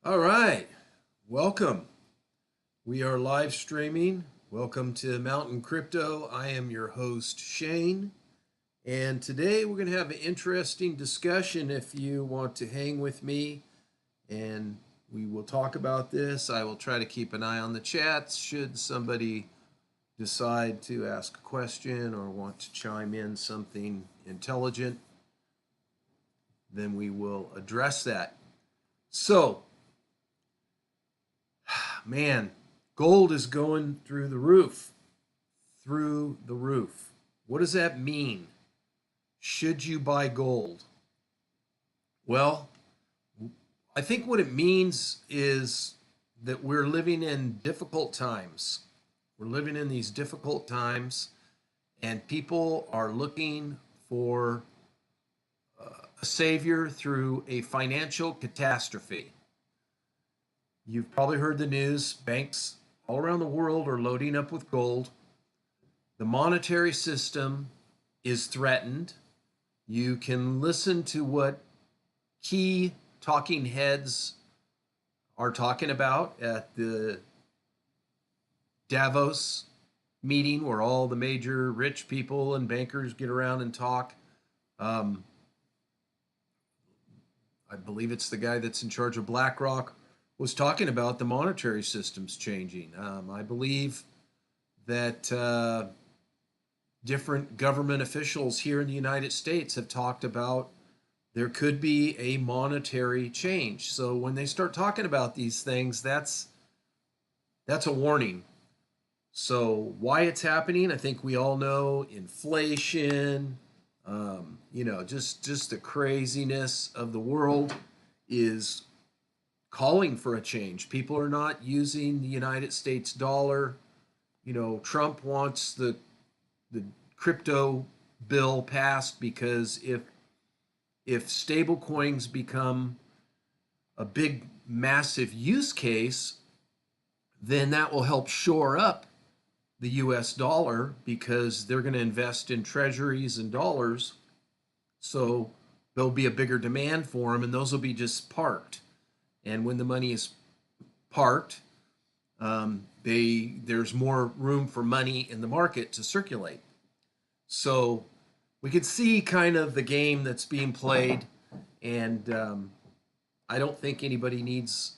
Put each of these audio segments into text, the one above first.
All right, welcome. We are live streaming. Welcome to Mountain Crypto. I am your host, Shane. And today we're going to have an interesting discussion if you want to hang with me. And we will talk about this. I will try to keep an eye on the chats should somebody decide to ask a question or want to chime in something intelligent. Then we will address that. So, man, gold is going through the roof. Through the roof. What does that mean? Should you buy gold? Well, I think what it means is that we're living in difficult times. We're living in these difficult times, and people are looking for a savior through a financial catastrophe. You've probably heard the news. Banks all around the world are loading up with gold. The monetary system is threatened. You can listen to what key talking heads are talking about at the Davos meeting where all the major rich people and bankers get around and talk. Um, I believe it's the guy that's in charge of BlackRock was talking about the monetary system's changing. I believe that different government officials here in the United States have talked about there could be a monetary change. So when they start talking about these things, that's a warning. So why it's happening, I think we all know inflation, just the craziness of the world is calling for a change. People are not using the United States dollar. Trump wants the crypto bill passed because if stable coins become a big massive use case, then that will help shore up the US dollar because they're going to invest in treasuries and dollars. So there'll be a bigger demand for them, and those will be just parked. And when the money is parked, there's more room for money in the market to circulate. So we can see kind of the game that's being played, and I don't think anybody needs.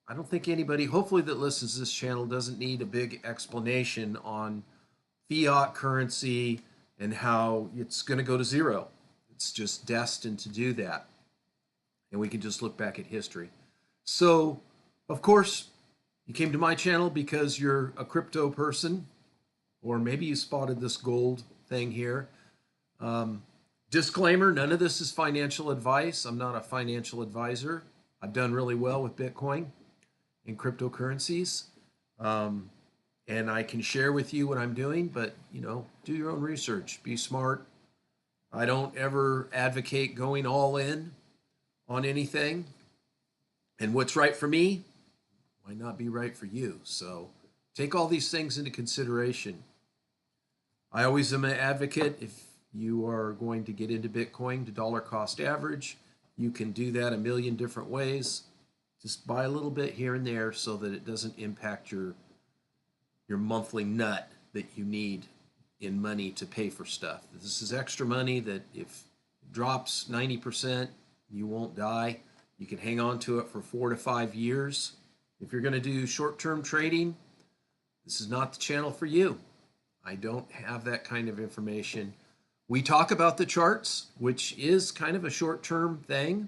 I don't think anybody, hopefully, that listens to this channel doesn't need a big explanation on fiat currency and how it's going to go to zero. It's just destined to do that. And we can just look back at history. So, of course, you came to my channel because you're a crypto person, or maybe you spotted this gold thing here. Disclaimer, none of this is financial advice. I'm not a financial advisor. I've done really well with Bitcoin and cryptocurrencies. And I can share with you what I'm doing, but do your own research, be smart. I don't ever advocate going all in on anything. And what's right for me might not be right for you. So take all these things into consideration. I always am an advocate. If you are going to get into Bitcoin to dollar cost average, you can do that a million different ways. Just buy a little bit here and there so that it doesn't impact your monthly nut that you need in money to pay for stuff. This is extra money that if it drops 90%, you won't die. You can hang on to it for 4 to 5 years. If you're going to do short-term trading, this is not the channel for you. I don't have that kind of information. We talk about the charts, which is kind of a short-term thing.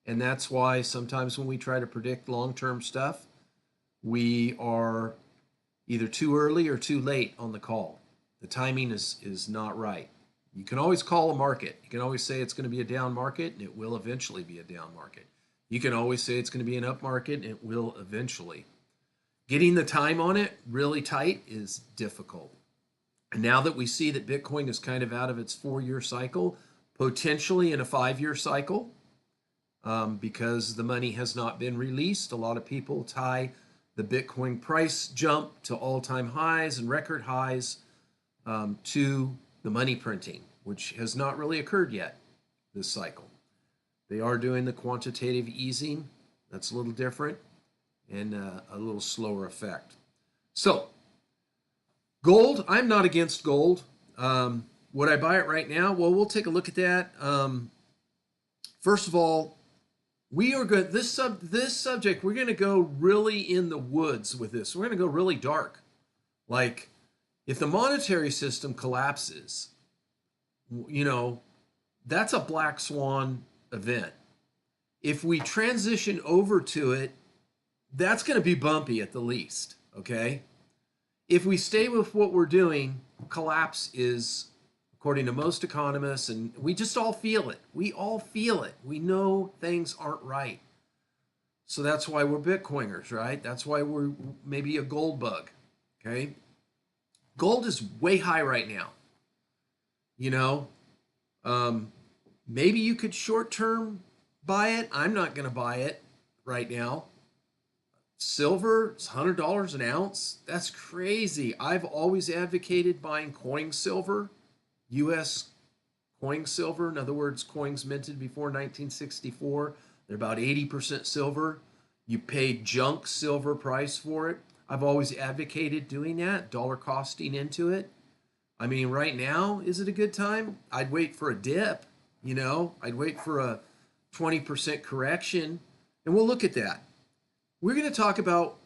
And that's why sometimes when we try to predict long-term stuff, we are either too early or too late on the call. The timing is not right. You can always call a market. You can always say it's going to be a down market, and it will eventually be a down market. You can always say it's going to be an up market, and it will eventually. Getting the time on it really tight is difficult. And now that we see that Bitcoin is kind of out of its 4-year cycle, potentially in a 5-year cycle, because the money has not been released, a lot of people tie the Bitcoin price jump to all-time highs and record highs to the money printing, which has not really occurred yet this cycle. They are doing the quantitative easing That's a little different and a little slower effect. So, gold, I'm not against gold. Would I buy it right now? Well, we'll take a look at that. First of all, we are good. This subject, we're going to go really in the woods with this. We're going to go really dark. Like, if the monetary system collapses, you know, that's a black swan event. If we transition over to it, that's going to be bumpy at the least. Okay. If we stay with what we're doing, collapse is, according to most economists, and we just all feel it. We all feel it. We know things aren't right. So that's why we're Bitcoiners, right? That's why we're maybe a gold bug. Okay. Gold is way high right now. You know, maybe you could short term buy it. I'm not going to buy it right now. Silver, it's $100 an ounce. That's crazy. I've always advocated buying coin silver, U.S. coin silver. In other words, coins minted before 1964. They're about 80% silver. You pay junk silver price for it. I've always advocated doing that, dollar costing into it. I mean, right now, is it a good time? I'd wait for a dip, you know, I'd wait for a 20% correction, and we'll look at that. We're going to talk about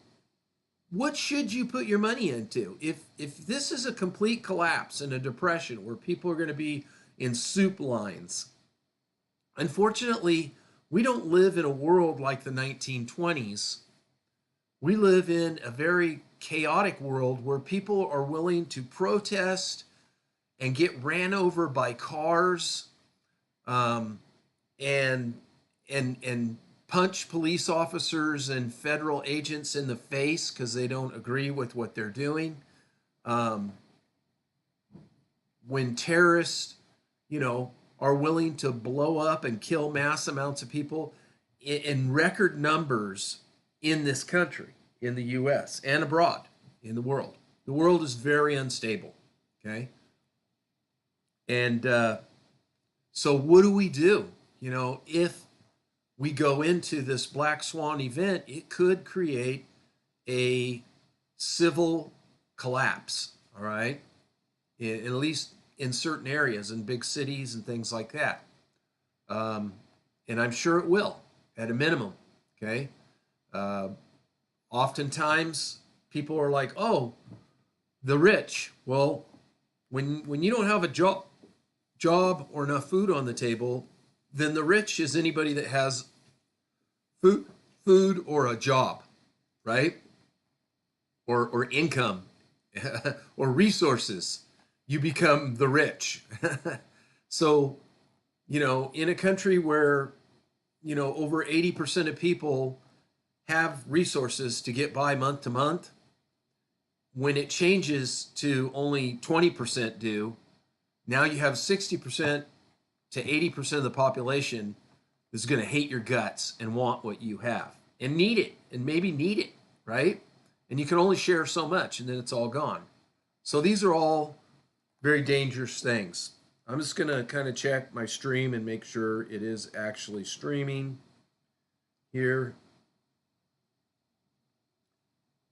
what should you put your money into if this is a complete collapse and a depression where people are going to be in soup lines. Unfortunately, we don't live in a world like the 1920s. We live in a very chaotic world where people are willing to protest and get ran over by cars, and punch police officers and federal agents in the face because they don't agree with what they're doing. When terrorists, you know, are willing to blow up and kill mass amounts of people in record numbers in this country, in the U.S. and abroad in the world. The world is very unstable. Okay. And so what do we do? You know, if we go into this black swan event, it could create a civil collapse, all right? At least in certain areas, in big cities and things like that. And I'm sure it will, at a minimum, okay? Oftentimes, people are like, oh, the rich. Well, when you don't have a job or enough food on the table, then the rich is anybody that has food or a job, right? Or income or resources. You become the rich. So, you know, in a country where, you know, over 80% of people have resources to get by month to month, when it changes to only 20% do, now you have 60% to 80% of the population is going to hate your guts and want what you have and need it and maybe need it, right? And you can only share so much and then it's all gone. So these are all very dangerous things. I'm just going to kind of check my stream and make sure it is actually streaming here.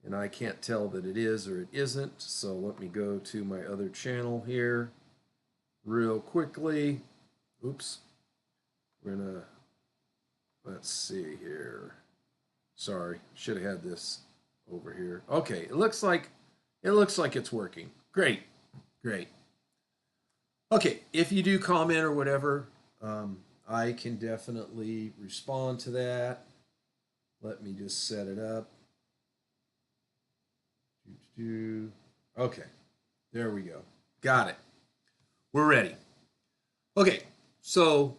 And I can't tell that it is or it isn't. So let me go to my other channel here real quickly. Oops. We're gonna, let's see here. Sorry, should have had this over here. Okay, it looks like it's working. Great, great. Okay, if you do comment or whatever, I can definitely respond to that. Let me just set it up. Okay, there we go. Got it. We're ready. Okay, so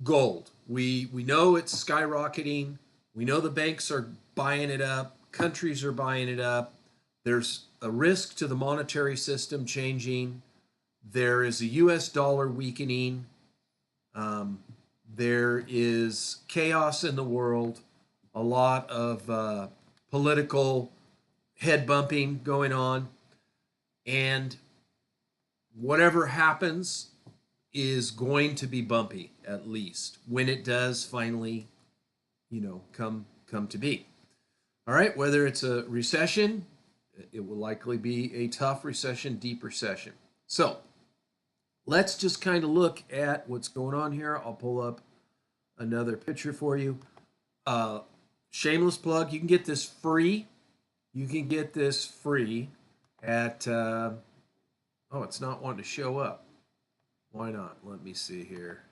gold. We know it's skyrocketing. We know the banks are buying it up. Countries are buying it up. There's a risk to the monetary system changing. There is a U.S. dollar weakening. There is chaos in the world. A lot of political head bumping going on. And whatever happens is going to be bumpy, at least, when it does finally come to be. All right, whether it's a recession, it will likely be a tough recession, deep recession. So let's just kind of look at what's going on here. I'll pull up another picture for you. Uh, Shameless plug, you can get this free. You can get this free at, oh, it's not wanting to show up. Why not? Let me see here.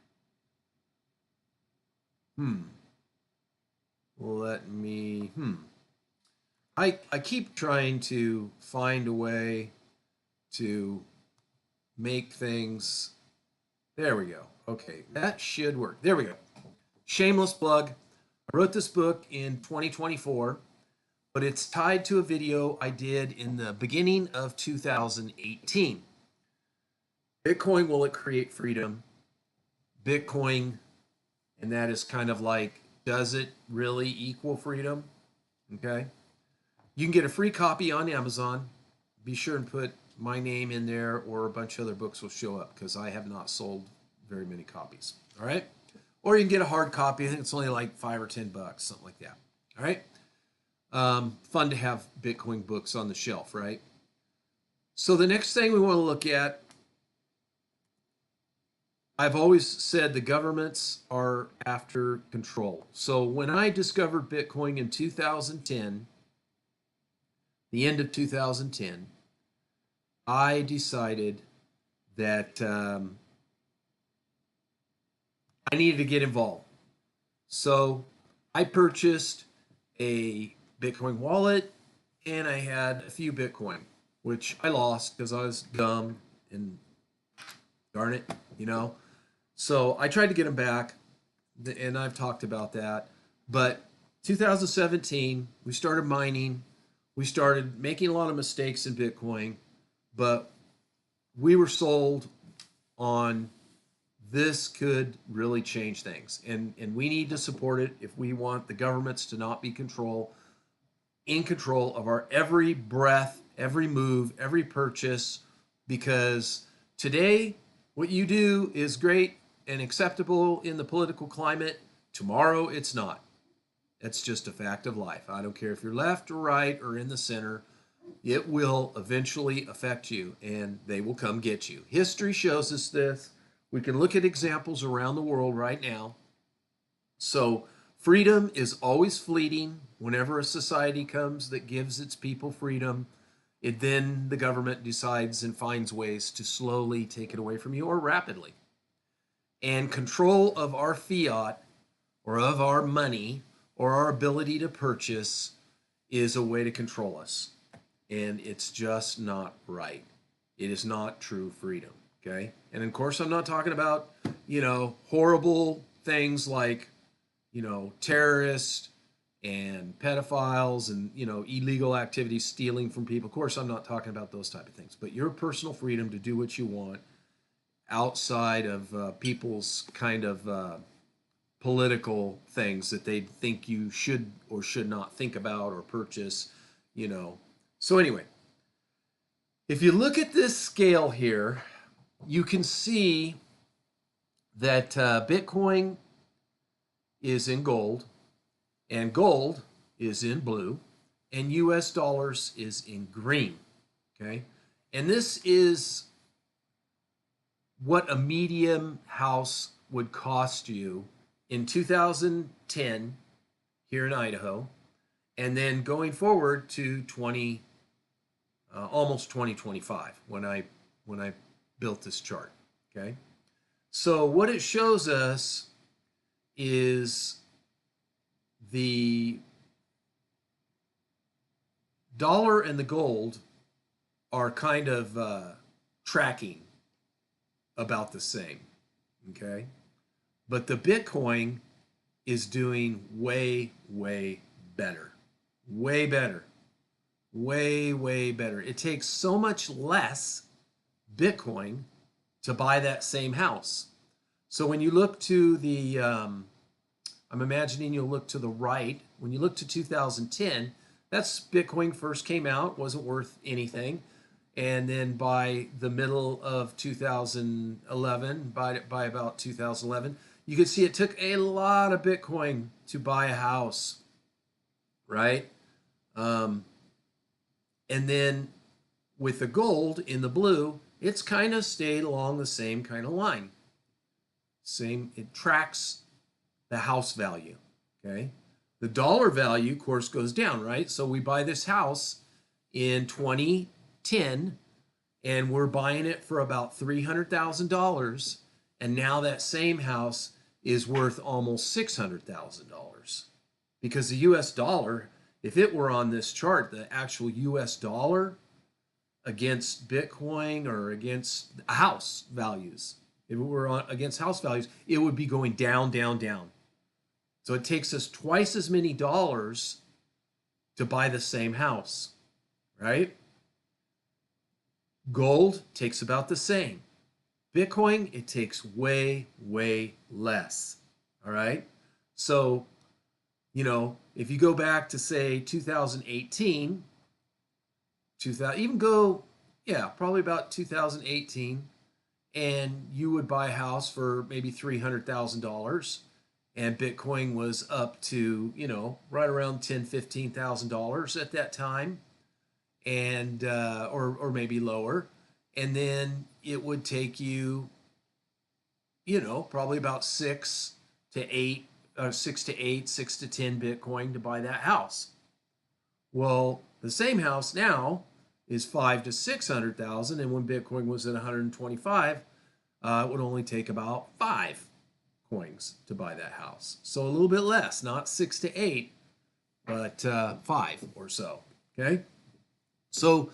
Let me, I keep trying to find a way to make things. There we go. Okay, that should work. There we go. Shameless plug. I wrote this book in 2024, but it's tied to a video I did in the beginning of 2018. Bitcoin, will it create freedom? Bitcoin, and that is kind of like, does it really equal freedom? Okay. You can get a free copy on Amazon. Be sure and put my name in there, or a bunch of other books will show up because I have not sold very many copies. All right. Or you can get a hard copy. I think it's only like $5 or $10, something like that. All right. Fun to have Bitcoin books on the shelf, right? So the next thing we want to look at, I've always said the governments are after control. So when I discovered Bitcoin in 2010, the end of 2010, I decided that I needed to get involved. So I purchased a Bitcoin wallet, and I had a few Bitcoin, which I lost because I was dumb and darn it, So I tried to get them back, and I've talked about that. But 2017, we started mining. We started making a lot of mistakes in Bitcoin, but we were sold on this could really change things. And we need to support it if we want the governments to not be in control of our every breath, every move, every purchase, because today what you do is great and acceptable in the political climate. Tomorrow it's not. It's just a fact of life. I don't care if you're left or right or in the center. It will eventually affect you, and they will come get you. History shows us this. We can look at examples around the world right now. So freedom is always fleeting. Whenever a society comes that gives its people freedom, then the government decides and finds ways to slowly take it away from you, or rapidly. And control of our fiat, or of our money, or our ability to purchase is a way to control us. And it's just not right. It is not true freedom. Okay. And of course, I'm not talking about, horrible things like, terrorists and pedophiles and, illegal activities, stealing from people. Of course, I'm not talking about those type of things, but your personal freedom to do what you want outside of people's kind of political things that they think you should or should not think about or purchase, So anyway, if you look at this scale here, you can see that Bitcoin is in gold, and gold is in blue, and US dollars is in green. Okay. And this is what a medium house would cost you in 2010 here in Idaho, and then going forward to almost 2025 when I built this chart. Okay, so what it shows us is the dollar and the gold are kind of tracking about the same. Okay, but the Bitcoin is doing way, way better. Way better. Way, way better. It takes so much less Bitcoin to buy that same house. So when you look to the, I'm imagining you'll look to the right. When you look to 2010, that's Bitcoin first came out, wasn't worth anything. And then by the middle of 2011, by about 2011, you can see it took a lot of Bitcoin to buy a house, right? Um, and then with the gold in the blue, it's kind of stayed along the same kind of line. Same, it tracks the house value, okay? The dollar value, of course, goes down, right? So we buy this house in 2010 and we're buying it for about $300,000. And now that same house is worth almost $600,000 because the US dollar, if it were on this chart, the actual US dollar against Bitcoin or against house values, if it were on, against house values, it would be going down, down, down. So it takes us twice as many dollars to buy the same house, right? Gold takes about the same. Bitcoin, it takes way, way less. All right. So, if you go back to say 2018, even go, yeah, probably about 2018, and you would buy a house for maybe $300,000, and Bitcoin was up to, right around $10,000, $15,000 at that time, and or maybe lower, and then it would take you, probably about 6 to 10 Bitcoin to buy that house. Well, the same house now is 5 to 600,000, and when Bitcoin was at 125, it would only take about 5 coins to buy that house. So a little bit less, not 6 to 8, but 5 or so. Okay. So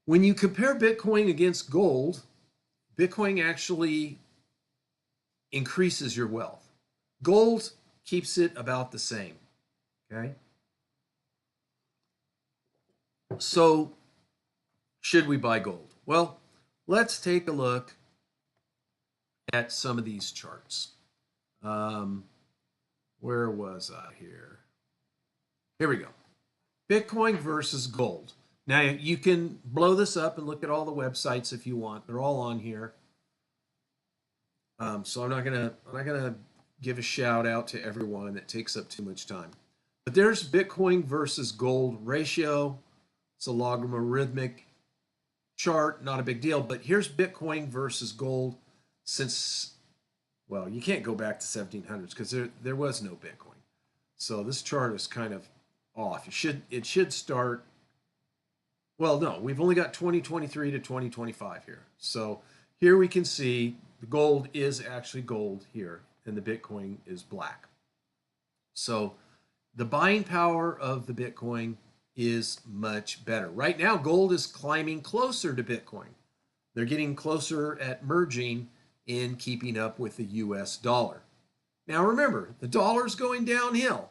when you compare Bitcoin against gold, Bitcoin actually increases your wealth. Gold keeps it about the same. Okay. So should we buy gold? Well, let's take a look at some of these charts. Where was I here? Here we go. Bitcoin versus gold. Now you can blow this up and look at all the websites if you want. They're all on here. So I'm not gonna give a shout out to everyone. That takes up too much time. But there's Bitcoin versus gold ratio. It's a logarithmic chart, not a big deal. But here's Bitcoin versus gold since, well, you can't go back to 1700s because there was no Bitcoin. So this chart is kind of off. It should start. Well, no, we've only got 2023 to 2025 here. So here we can see the gold is actually gold here, and the Bitcoin is black. So the buying power of the Bitcoin is much better. Right now, gold is climbing closer to Bitcoin. They're getting closer at merging in keeping up with the US dollar. Now remember, the dollar's going downhill.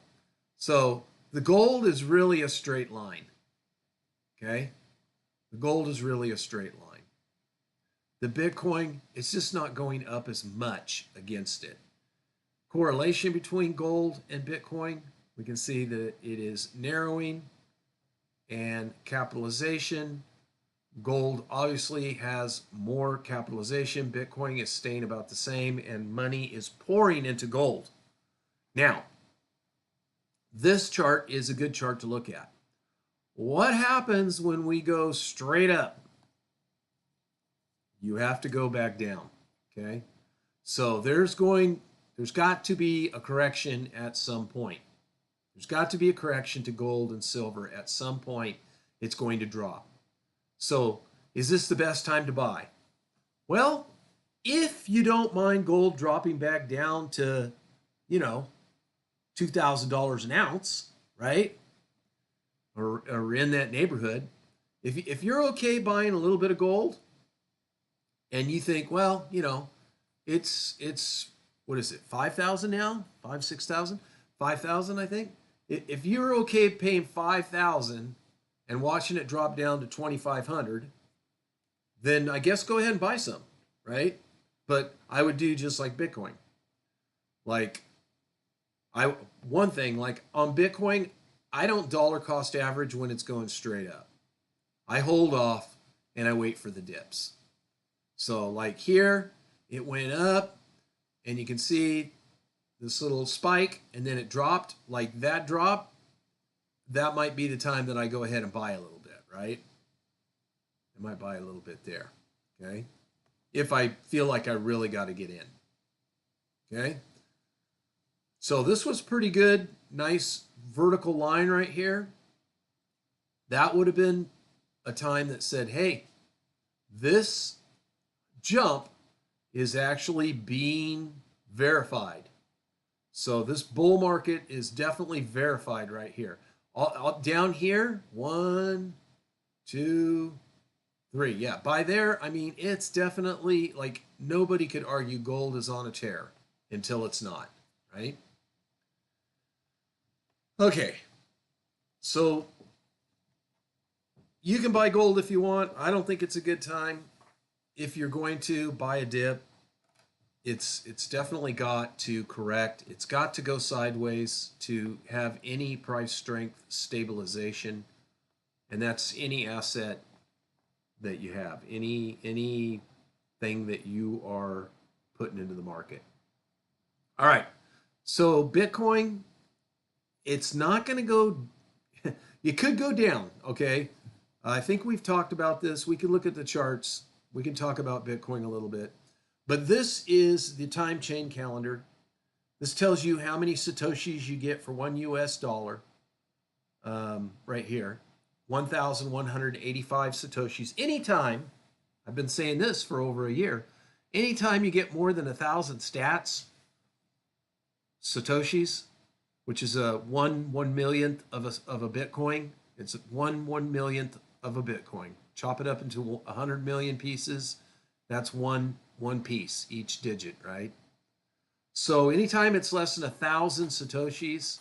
So the gold is really a straight line. Okay? The gold is really a straight line. The Bitcoin, it's just not going up as much against it. Correlation between gold and Bitcoin, we can see that it is narrowing, and capitalization. Gold obviously has more capitalization. Bitcoin is staying about the same, and money is pouring into gold. Now, this chart is a good chart to look at. What happens when we go straight up? You have to go back down, okay? So there's got to be a correction at some point. There's got to be a correction to gold and silver at some point. It's going to drop. So is this the best time to buy? Well, if you don't mind gold dropping back down to, $2,000 an ounce, right? Or in that neighborhood, if you're okay buying a little bit of gold and you think, well, it's what is it, 5,000 now? 6,000? 5,000, I think. If you're okay paying 5,000 and watching it drop down to 2,500, then I guess go ahead and buy some, right? But I would do just like Bitcoin. One thing, like on Bitcoin, I don't dollar cost average when it's going straight up. I hold off and I wait for the dips. So like here, it went up, and you can see this little spike and then it dropped like that drop, that might be the time that I go ahead and buy a little bit, right? I might buy a little bit there, okay? If I feel like I really got to get in, okay? So this was pretty good, nice vertical line right here. That would have been a time that said, hey, this jump is actually being verified. So this bull market is definitely verified right here. Down here, 1, 2, 3. Yeah, by there, I mean, it's definitely like nobody could argue gold is on a tear until it's not, right? Okay, so you can buy gold if you want. I don't think it's a good time. If you're going to buy a dip, it's definitely got to correct. It's got to go sideways to have any price strength stabilization, and that's any asset that you have, anything that you are putting into the market. All right, so Bitcoin, it's not going to go. It could go down. Okay, I think we've talked about this. We can look at the charts. We can talk about Bitcoin a little bit. But this is the time chain calendar. This tells you how many Satoshis you get for $1 right here. 1,185 Satoshis. Anytime, I've been saying this for over a year, anytime you get more than 1,000 Satoshis, which is a 1/1,000,000th of a Bitcoin, it's 1/1,000,000th of a Bitcoin. Chop it up into 100 million pieces. That's one piece, each digit, right? So anytime it's less than 1,000 Satoshis,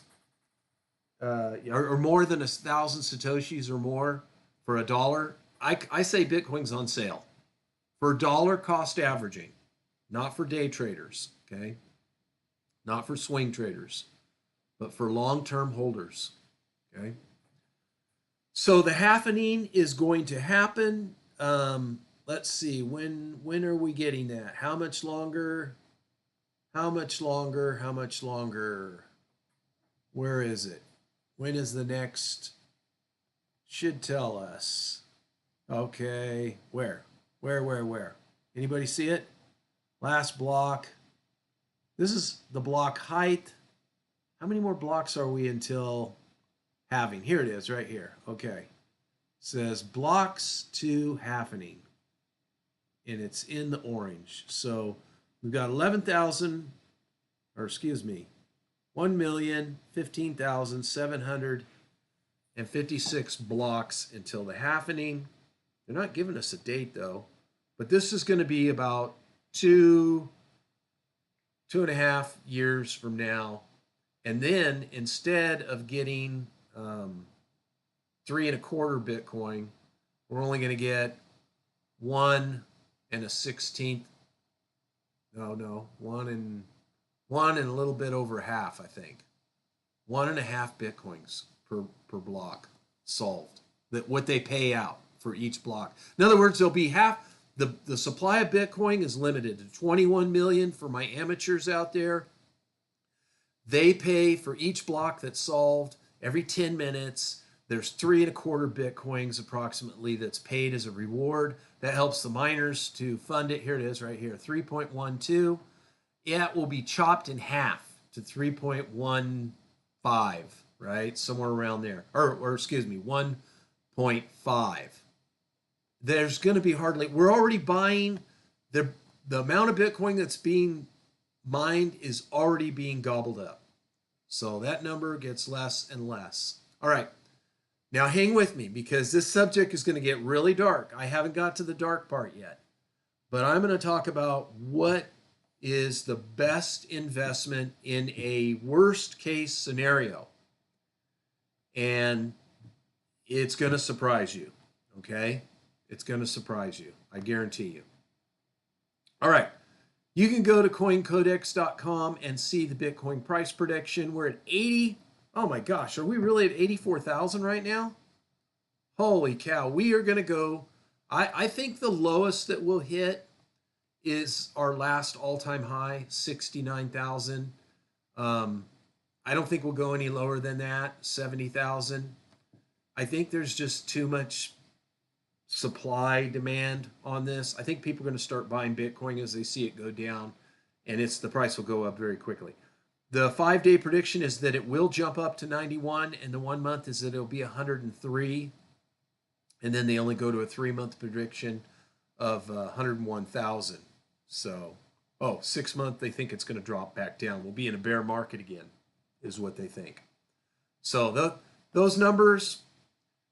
or more than 1,000 Satoshis or more for $1, I say Bitcoin's on sale for dollar cost averaging, not for day traders, okay? Not for swing traders, but for long-term holders, okay? So the halvening is going to happen. Let's see, when are we getting that? How much longer? How much longer? How much longer? Where is it? When is the next? Should tell us. Okay, where? Where? Anybody see it? Last block. This is the block height. How many more blocks are we until halving? Here it is, right here. Okay. It says blocks to halvening. And it's in the orange. So we've got 11,000, or excuse me, 1,015,756 blocks until the halvening. They're not giving us a date though, but this is going to be about 2.5 years from now. And then instead of getting 3.25 Bitcoin, we're only going to get 1 1/16. No, 1 and a little bit over half, I think. 1.5 Bitcoins per block solved. That what they pay out for each block. In other words, there'll be half. The supply of Bitcoin is limited to 21 million for my amateurs out there. They pay for each block that's solved every 10 minutes. There's 3.25 Bitcoins approximately that's paid as a reward. That helps the miners to fund it. Here it is right here, 3.12. It will be chopped in half to 3.15, right? Somewhere around there. Or excuse me, 1.5. There's going to be hardly, we're already buying, the amount of Bitcoin that's being mined is already being gobbled up. So that number gets less and less. All right. Now hang with me because this subject is going to get really dark. I haven't got to the dark part yet, but I'm going to talk about what is the best investment in a worst case scenario. And it's going to surprise you, okay? It's going to surprise you. I guarantee you. All right. You can go to coincodex.com and see the Bitcoin price prediction. We're at 80. Oh my gosh, are we really at 84,000 right now? Holy cow, we are going to go. I think the lowest that we'll hit is our last all-time high, 69,000. I don't think we'll go any lower than that, 70,000. I think there's just too much supply demand on this. I think people are going to start buying Bitcoin as they see it go down, and the price will go up very quickly. The 5-day prediction is that it will jump up to 91, and the 1 month is that it'll be 103, and then they only go to a 3-month prediction of 101,000. So, 6 month they think it's going to drop back down. We'll be in a bear market again, is what they think. So those numbers,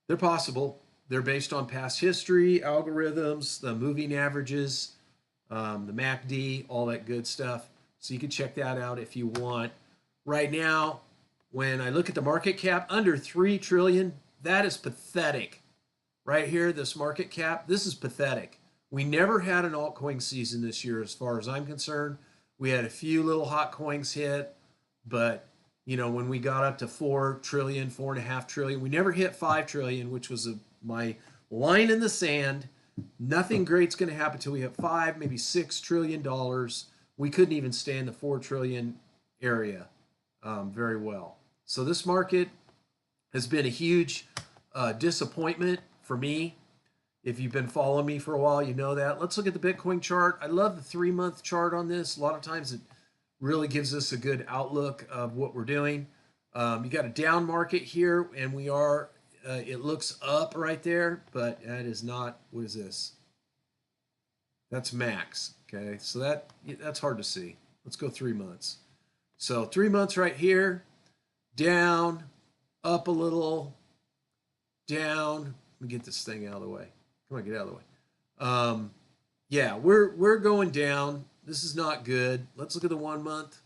they're possible. They're based on past history, algorithms, the moving averages, the MACD, all that good stuff. So you can check that out if you want. Right now, when I look at the market cap, under 3 trillion, that is pathetic. Right here, this market cap, this is pathetic. We never had an altcoin season this year as far as I'm concerned. We had a few little hot coins hit, but when we got up to 4 trillion, 4.5 trillion, we never hit 5 trillion, which was my line in the sand. Nothing great's going to happen until we hit 5, maybe $6 trillion. We couldn't even stay in the 4 trillion area very well. So this market has been a huge disappointment for me. If you've been following me for a while, you know that. Let's look at the Bitcoin chart. I love the 3-month chart on this. A lot of times it really gives us a good outlook of what we're doing. You got a down market here, and we are, it looks up right there, but that is not, what is this? That's max, okay? So that's hard to see. Let's go 3 months. So 3 months right here, down, up a little, down. Let me get this thing out of the way. Come on, get out of the way. Yeah, we're going down. This is not good. Let's look at the 1 month.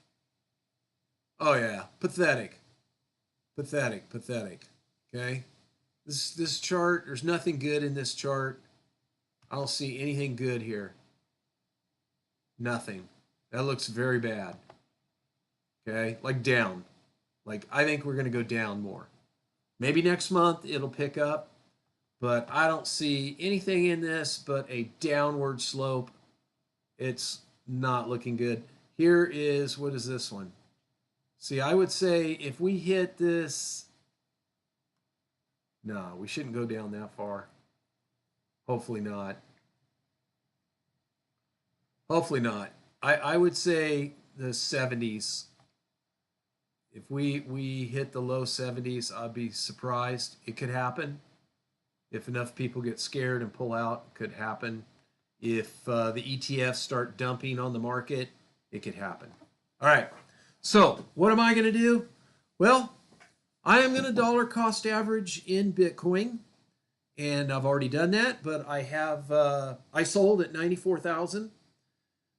Oh yeah, pathetic. Pathetic, pathetic. Okay? This chart, there's nothing good in this chart. I don't see anything good here. Nothing. That looks very bad. Okay? Like down. Like I think we're going to go down more. Maybe next month it'll pick up, but I don't see anything in this but a downward slope. It's not looking good. Here is, what is this one? See, I would say if we hit this, no, we shouldn't go down that far. Hopefully not. Hopefully not. I would say the 70s. If we hit the low 70s, I'd be surprised. It could happen. If enough people get scared and pull out, it could happen. If the ETFs start dumping on the market, it could happen. All right. So what am I going to do? Well, I am going to dollar cost average in Bitcoin, and I've already done that. But I have I sold at 94,000.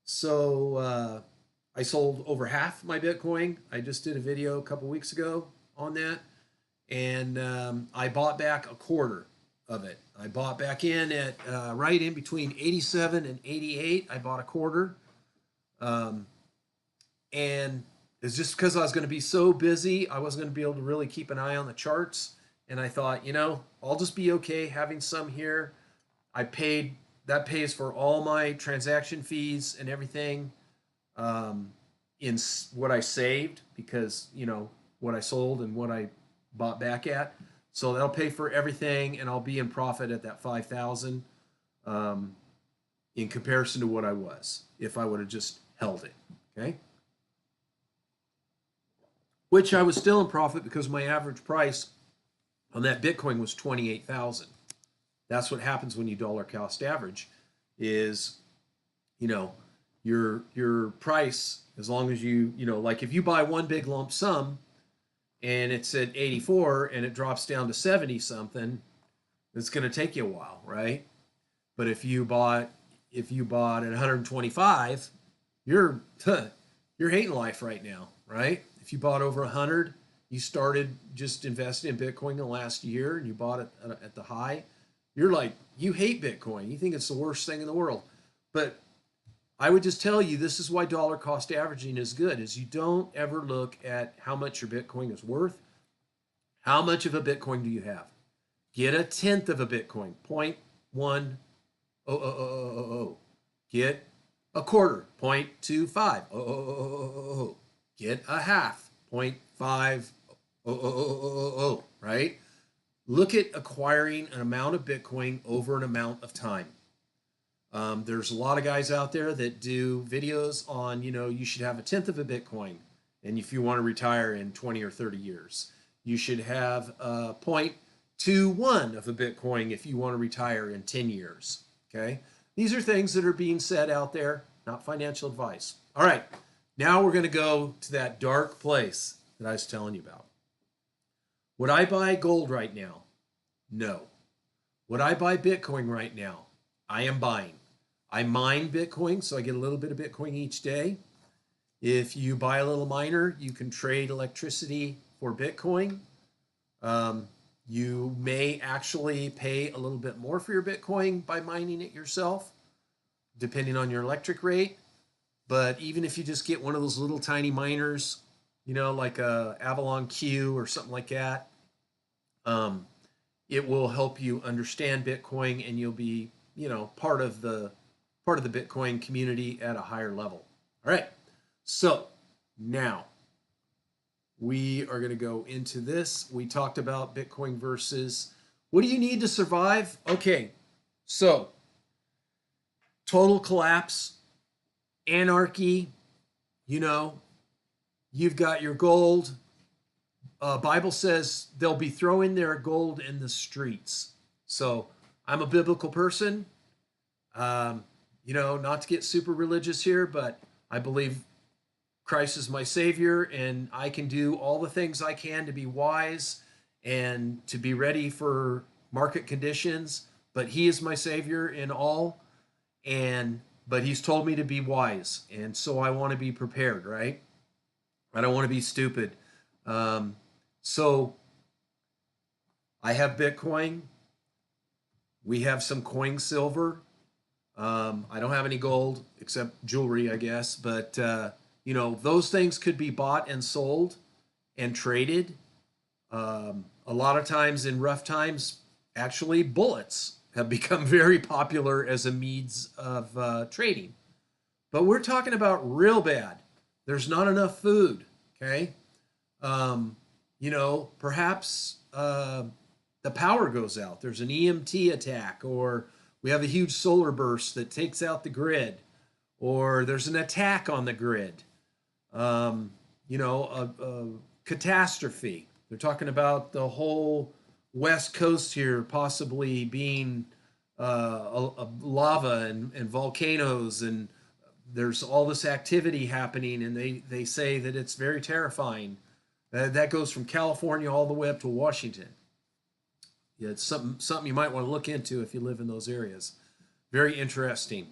So I sold over half my Bitcoin. I just did a video a couple weeks ago on that, and I bought back a quarter of it. I bought back in at right in between 87 and 88. I bought a quarter, and it's just because I was going to be so busy, I wasn't going to be able to really keep an eye on the charts. And I thought, I'll just be okay having some here. That pays for all my transaction fees and everything in what I saved, because what I sold and what I bought back at. So that'll pay for everything, and I'll be in profit at that 5,000 in comparison to what I was if I would have just held it. Okay. Which I was still in profit because my average price on that Bitcoin was 28,000. That's what happens when you dollar cost average, is your price, as long as like if you buy one big lump sum and it's at 84 and it drops down to 70 something, it's going to take you a while, right? But if you bought at 125, you're hating life right now, right? If you bought over 100, you started just investing in Bitcoin in the last year, and you bought it at the high, you're like, you hate Bitcoin. You think it's the worst thing in the world. But I would just tell you, this is why dollar cost averaging is good, is you don't ever look at how much your Bitcoin is worth. How much of a Bitcoin do you have? Get a tenth of a Bitcoin, 0.10000. Get a quarter, 0.25. get a half, 0.5000, right? Look at acquiring an amount of Bitcoin over an amount of time. There's a lot of guys out there that do videos on, you should have a tenth of a Bitcoin. And if you want to retire in 20 or 30 years, you should have a 0.21 of a Bitcoin if you want to retire in 10 years. Okay. These are things that are being said out there, not financial advice. All right. Now we're going to go to that dark place that I was telling you about. Would I buy gold right now? No. Would I buy Bitcoin right now? I am buying. I mine Bitcoin, so I get a little bit of Bitcoin each day. If you buy a little miner, you can trade electricity for Bitcoin. You may actually pay a little bit more for your Bitcoin by mining it yourself, depending on your electric rate. But even if you just get one of those little tiny miners, like a Avalon Q or something like that, it will help you understand Bitcoin, and you'll be, part of the Bitcoin community at a higher level. All right. So now we are going to go into this. We talked about Bitcoin versus what do you need to survive? Okay. So total collapse, anarchy, you've got your gold. Bible says they'll be throwing their gold in the streets. So I'm a biblical person. Not to get super religious here, but I believe Christ is my Savior, and I can do all the things I can to be wise and to be ready for market conditions. But He is my Savior in all, but He's told me to be wise, and so I want to be prepared, right? I don't want to be stupid. So I have Bitcoin. We have some coin silver. I don't have any gold except jewelry, I guess. But, those things could be bought and sold and traded. A lot of times in rough times, actually, bullets have become very popular as a means of trading. But we're talking about real bad. There's not enough food, okay? Perhaps the power goes out. There's an EMT attack, or we have a huge solar burst that takes out the grid, or there's an attack on the grid. A catastrophe. They're talking about the whole West Coast here possibly being lava and volcanoes, and there's all this activity happening, and they say that it's very terrifying. That goes from California all the way up to Washington. Yeah, it's something you might want to look into if you live in those areas. Very interesting.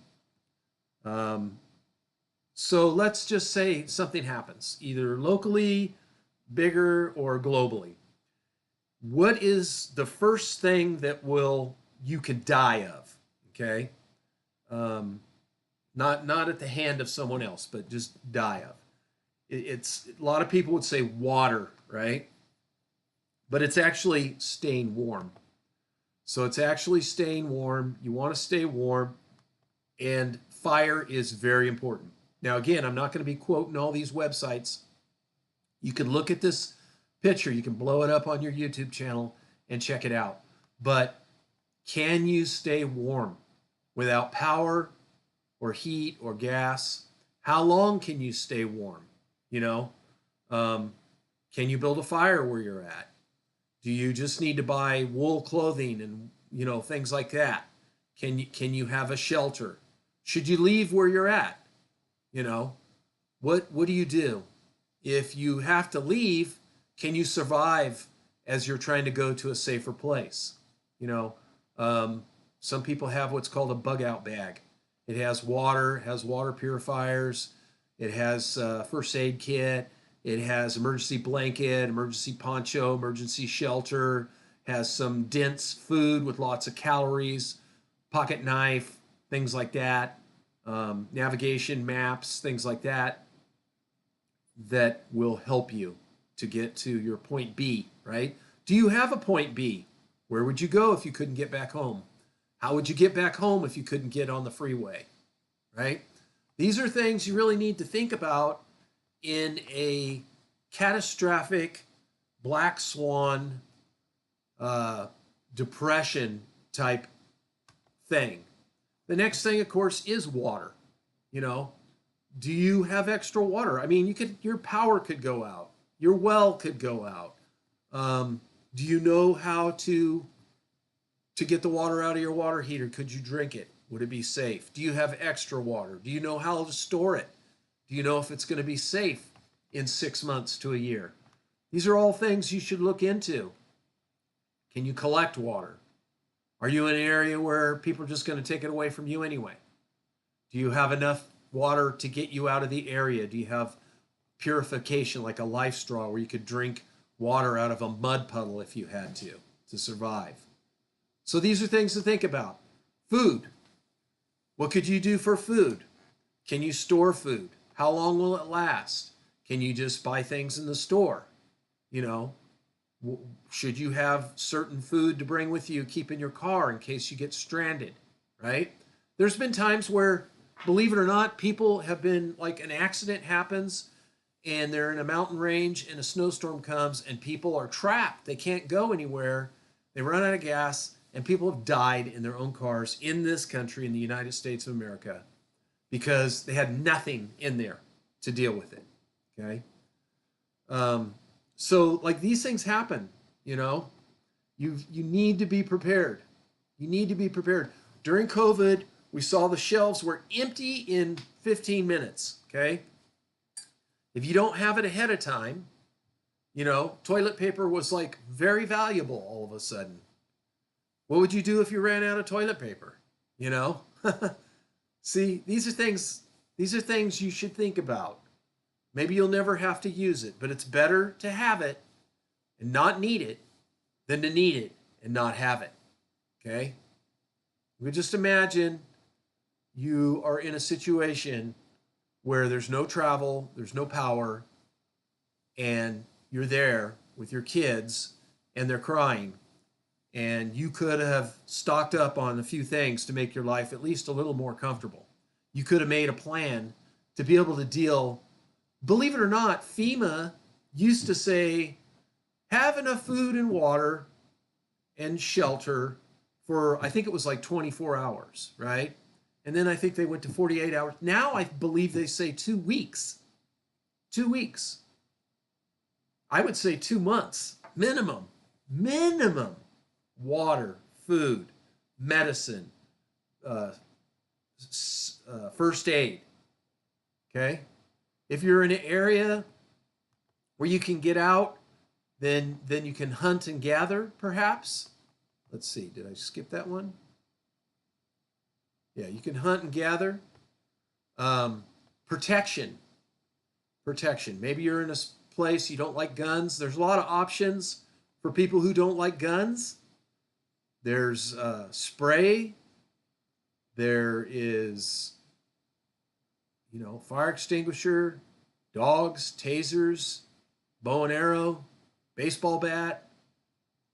So let's just say something happens, either locally, bigger, or globally. What is the first thing that you could die of? Okay, not at the hand of someone else, but just die of. It's a lot of people would say water, right? But it's actually staying warm. So it's actually staying warm. You want to stay warm, and fire is very important. Now, again, I'm not going to be quoting all these websites. You can look at this picture. You can blow it up on your YouTube channel and check it out. But can you stay warm without power or heat or gas? How long can you stay warm? Can you build a fire where you're at? Do you just need to buy wool clothing and things like that? Can you have a shelter? Should you leave where you're at? What do you do? If you have to leave, can you survive as you're trying to go to a safer place? Some people have what's called a bug out bag. It has water purifiers, it has a first aid kit, it has emergency blanket, emergency poncho, emergency shelter, has some dense food with lots of calories, pocket knife, things like that, navigation maps, things like that will help you to get to your point B, right? Do you have a point B? Where would you go if you couldn't get back home? How would you get back home if you couldn't get on the freeway, right? These are things you really need to think about in a catastrophic black swan depression type thing. The next thing, of course, is water. You know, do you have extra water? I mean, your power could go out, your well could go out. Do you know how to get the water out of your water heater? Could you drink it? Would it be safe? Do you have extra water? Do you know how to store it? Do you know if it's going to be safe in 6 months to a year? These are all things you should look into. Can you collect water? Are you in an area where people are just going to take it away from you anyway? Do you have enough water to get you out of the area? Do you have purification like a life straw where you could drink water out of a mud puddle if you had to survive? So these are things to think about. Food. What could you do for food? Can you store food? How long will it last? Can you just buy things in the store? You know, should you have certain food to bring with you, keep in your car in case you get stranded, right? There's been times where, believe it or not, people have been like an accident happens and they're in a mountain range and a snowstorm comes and people are trapped. They can't go anywhere. They run out of gas and people have died in their own cars in this country, in the United States of America, because they had nothing in there to deal with it. Okay. So like these things happen, you know, you need to be prepared. You need to be prepared. During COVID, we saw the shelves were empty in 15 minutes. Okay. If you don't have it ahead of time, you know, toilet paper was like very valuable all of a sudden. What would you do if you ran out of toilet paper? You know, see, these are things you should think about. Maybe you'll never have to use it, but it's better to have it and not need it than to need it and not have it. Okay? We just imagine you are in a situation where there's no travel, there's no power, and you're there with your kids and they're crying. And you could have stocked up on a few things to make your life at least a little more comfortable. You could have made a plan to be able to deal. Believe it or not, FEMA used to say, have enough food and water and shelter for, I think it was like 24 hours, right? And then I think they went to 48 hours. Now I believe they say 2 weeks. 2 weeks. I would say 2 months, minimum. Water, food, medicine, first aid. Okay? If you're in an area where you can get out, then you can hunt and gather, perhaps. Let's see, did I skip that one? Yeah, you can hunt and gather. Protection. Maybe you're in a place you don't like guns. There's a lot of options for people who don't like guns. There's spray. There is, you know, fire extinguisher, dogs, tasers, bow and arrow, baseball bat,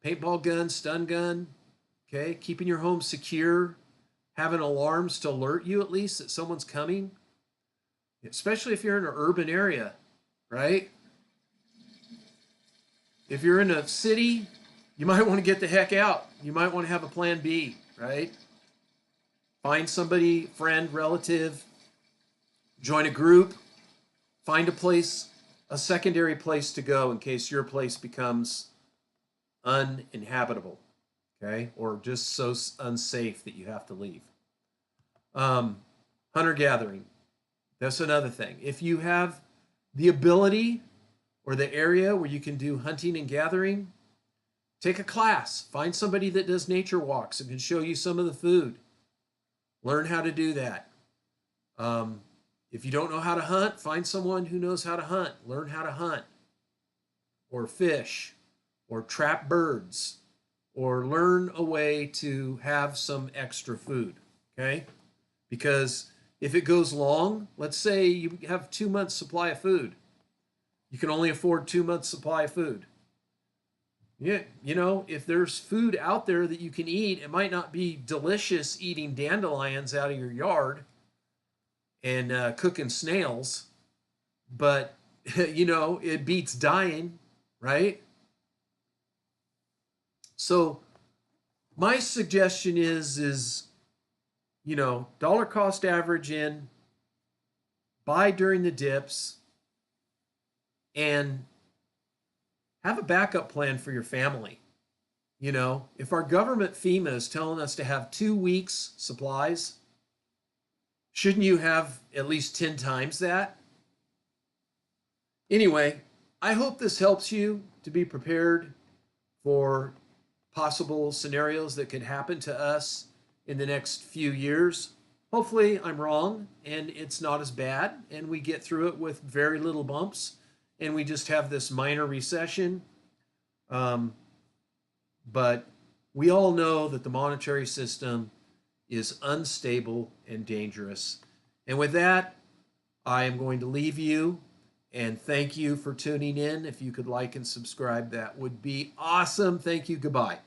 paintball gun, stun gun. Okay, keeping your home secure, having alarms to alert you at least that someone's coming, especially if you're in an urban area, right? If you're in a city, you might want to get the heck out. You might want to have a plan B, right? Find somebody, friend, relative, join a group, find a place, a secondary place to go in case your place becomes uninhabitable, okay? Or just so unsafe that you have to leave. Hunter-gathering, that's another thing. If you have the ability or the area where you can do hunting and gathering, take a class. Find somebody that does nature walks and can show you some of the food. Learn how to do that. If you don't know how to hunt, find someone who knows how to hunt. Learn how to hunt or fish or trap birds or learn a way to have some extra food, okay? Because if it goes long, let's say you have 2 months supply of food. You can only afford 2 months supply of food. Yeah, you know, if there's food out there that you can eat, it might not be delicious eating dandelions out of your yard and cooking snails, but you know, it beats dying, right? So my suggestion is, you know, dollar cost average in, buy during the dips, and have a backup plan for your family. You know, if our government FEMA is telling us to have 2 weeks supplies, shouldn't you have at least 10 times that? Anyway, I hope this helps you to be prepared for possible scenarios that could happen to us in the next few years. Hopefully, I'm wrong and it's not as bad, and we get through it with very little bumps, and we just have this minor recession. Um, but we all know that the monetary system is unstable and dangerous. And with that, I am going to leave you and thank you for tuning in. If you could like and subscribe, that would be awesome. Thank you. Goodbye.